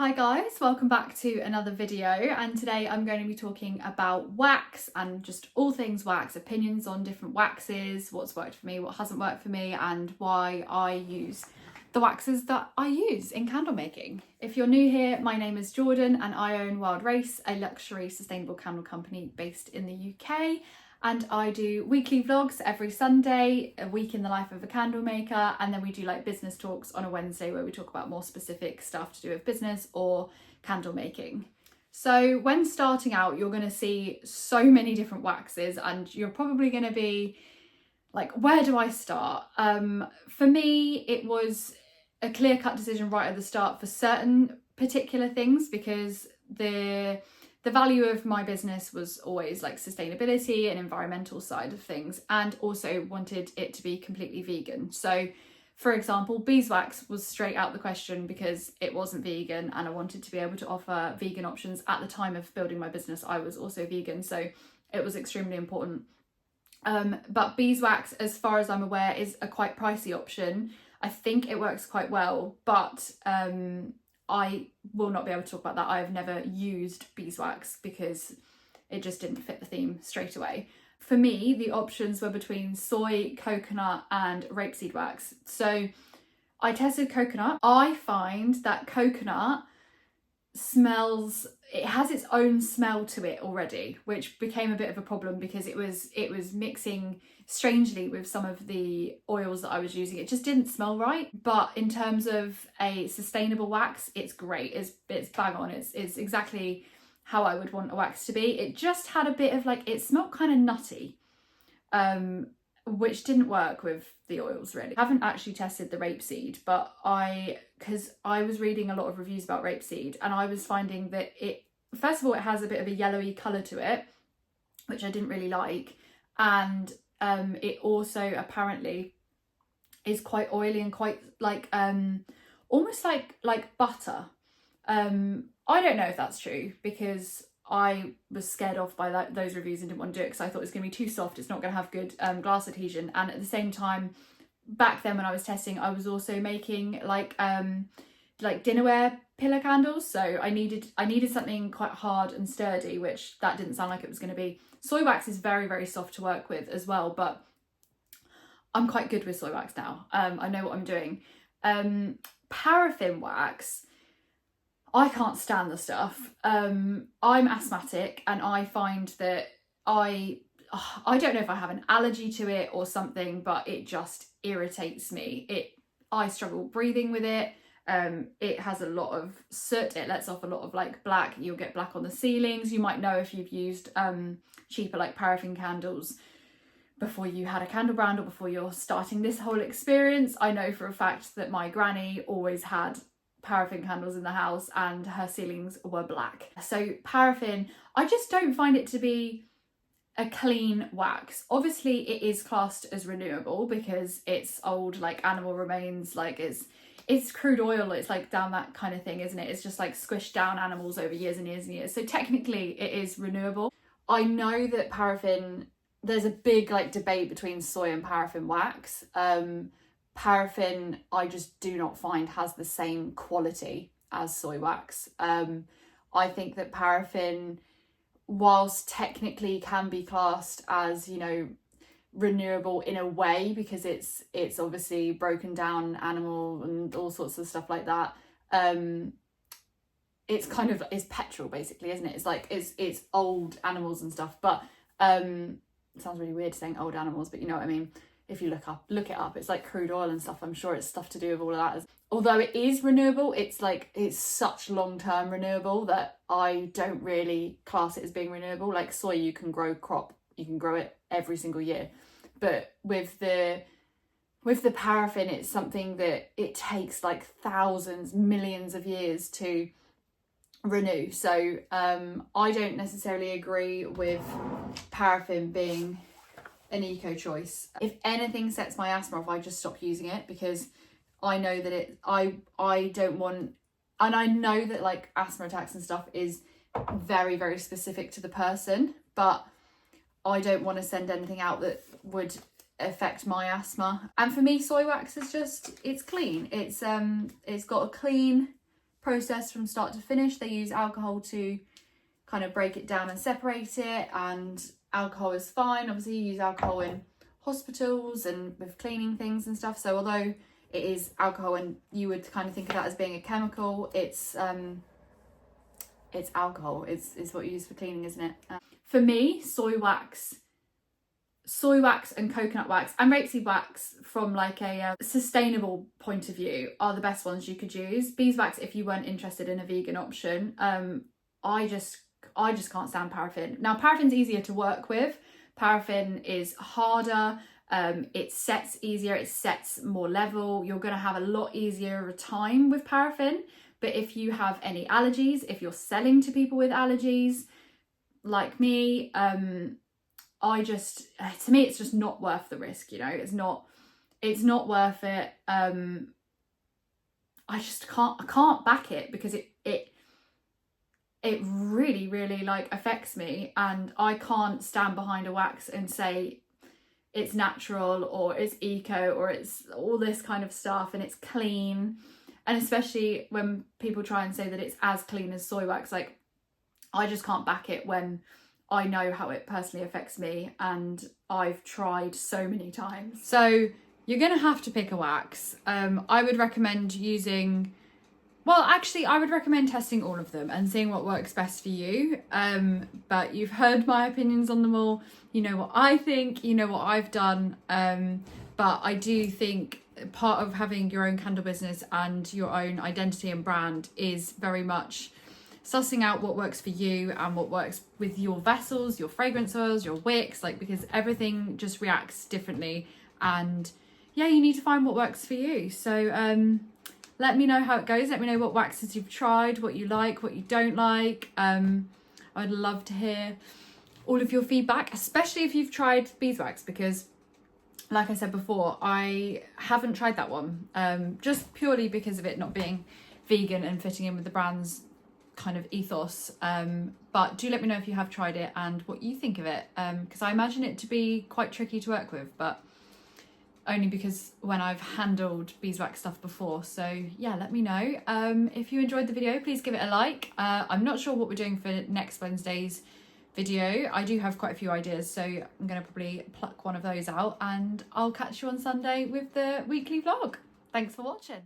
Hi guys, welcome back to another video, and today I'm going to be talking about wax and just all things wax, opinions on different waxes, what's worked for me, what hasn't worked for me, and why I use the waxes that I use in candle making. If you're new here, my name is Jordan and I own WILDRACE, a luxury sustainable candle company based in the UK. And I do weekly vlogs every Sunday, a week in the life of a candle maker, and then we do like business talks on a Wednesday where we talk about more specific stuff to do with business or candle making. So when starting out, you're going to see so many different waxes and you're probably going to be like, where do I start? For me, it was a clear-cut decision right at the start for certain particular things, because the value of my business was always like sustainability and environmental side of things, and also wanted it to be completely vegan. So for example, beeswax was straight out the question because it wasn't vegan and I wanted to be able to offer vegan options. At the time of building my business, I was also vegan, so it was extremely important. But beeswax, as far as I'm aware, is a quite pricey option. I think it works quite well, but I will not be able to talk about that. I have never used beeswax because it just didn't fit the theme straight away. For me, the options were between soy, coconut and rapeseed wax. So I tested coconut. I find that coconut smells, it has its own smell to it already, which became a bit of a problem because it was mixing strangely with some of the oils that I was using. It just didn't smell right. But in terms of a sustainable wax, it's great. It's bang on. It's exactly how I would want a wax to be. It just had a bit of like, it smelled kind of nutty, which didn't work with the oils really. I haven't actually tested the rapeseed, but because I was reading a lot of reviews about rapeseed and I was finding that it, first of all, it has a bit of a yellowy colour to it, which I didn't really like. And it also apparently is quite oily and quite like, almost like butter. I don't know if that's true because I was scared off by those reviews and didn't want to do it because I thought it was going to be too soft, it's not going to have good glass adhesion. And at the same time, back then when I was testing, I was also making like dinnerware pillar candles, so I needed something quite hard and sturdy, which that didn't sound like it was going to be. Soy wax is very, very soft to work with as well, but I'm quite good with soy wax now. I know what I'm doing. Paraffin wax, I can't stand the stuff. I'm asthmatic and I find that I don't know if I have an allergy to it or something, but it just irritates me. I struggle breathing with it. It has a lot of soot. It lets off a lot of like black. You'll get black on the ceilings. You might know if you've used cheaper like paraffin candles before you had a candle brand or before you're starting this whole experience. I know for a fact that my granny always had paraffin candles in the house and her ceilings were black. So paraffin, I just don't find it to be a clean wax. Obviously it is classed as renewable because it's old like animal remains, like it's crude oil, it's like down that kind of thing, isn't it? It's just like squished down animals over years and years and years. So technically it is renewable. I know that paraffin, there's a big like debate between soy and paraffin wax. Paraffin, I just do not find has the same quality as soy wax. I think that paraffin, whilst technically can be classed as, you know, renewable in a way because it's obviously broken down animal and all sorts of stuff like that, it's kind of, it's petrol basically, isn't it? It's like it's old animals and stuff, but it sounds really weird saying old animals, but you know what I mean. If you look it up, it's like crude oil and stuff. I'm sure it's stuff to do with all of that. Although it is renewable, it's such long-term renewable that I don't really class it as being renewable. Like soy, you can grow it every single year. But with the paraffin, it's something that it takes like thousands, millions of years to renew. So I don't necessarily agree with paraffin being an eco choice. If anything sets my asthma off, I just stop using it because I know that I don't want, and I know that like asthma attacks and stuff is very, very specific to the person, but I don't want to send anything out that would affect my asthma. And for me, soy wax is just, it's clean. It's got a clean process from start to finish. They use alcohol to kind of break it down and separate it, and alcohol is fine. Obviously you use alcohol in hospitals and with cleaning things and stuff, so although it is alcohol and you would kind of think of that as being a chemical, it's alcohol. It's what you use for cleaning, isn't it? For me, soy wax and coconut wax and rapeseed wax from like a sustainable point of view are the best ones you could use. Beeswax, if you weren't interested in a vegan option. I just can't stand paraffin. Now paraffin's easier to work with. Paraffin is harder. It sets easier, it sets more level. You're going to have a lot easier time with paraffin. But if you have any allergies, if you're selling to people with allergies like me, to me it's just not worth the risk, you know. It's not worth it. I can't back it, because it really like affects me, and I can't stand behind a wax and say it's natural or it's eco or it's all this kind of stuff and it's clean. And especially when people try and say that it's as clean as soy wax, like I just can't back it when I know how it personally affects me and I've tried so many times. So you're gonna have to pick a wax. I would recommend using, well, actually I would recommend testing all of them and seeing what works best for you. But you've heard my opinions on them all. You know what I think, you know what I've done. But I do think part of having your own candle business and your own identity and brand is very much sussing out what works for you and what works with your vessels, your fragrance oils, your wicks, like, because everything just reacts differently. And yeah, you need to find what works for you. So let me know how it goes. Let me know what waxes you've tried, what you like, what you don't like. I'd love to hear all of your feedback, especially if you've tried beeswax, because like I said before, I haven't tried that one, just purely because of it not being vegan and fitting in with the brand's kind of ethos. But do let me know if you have tried it and what you think of it, because I imagine it to be quite tricky to work with, but only because when I've handled beeswax stuff before. So yeah, let me know. If you enjoyed the video, please give it a like. I'm not sure what we're doing for next Wednesday's video. I do have quite a few ideas, so I'm going to probably pluck one of those out, and I'll catch you on Sunday with the weekly vlog. Thanks for watching.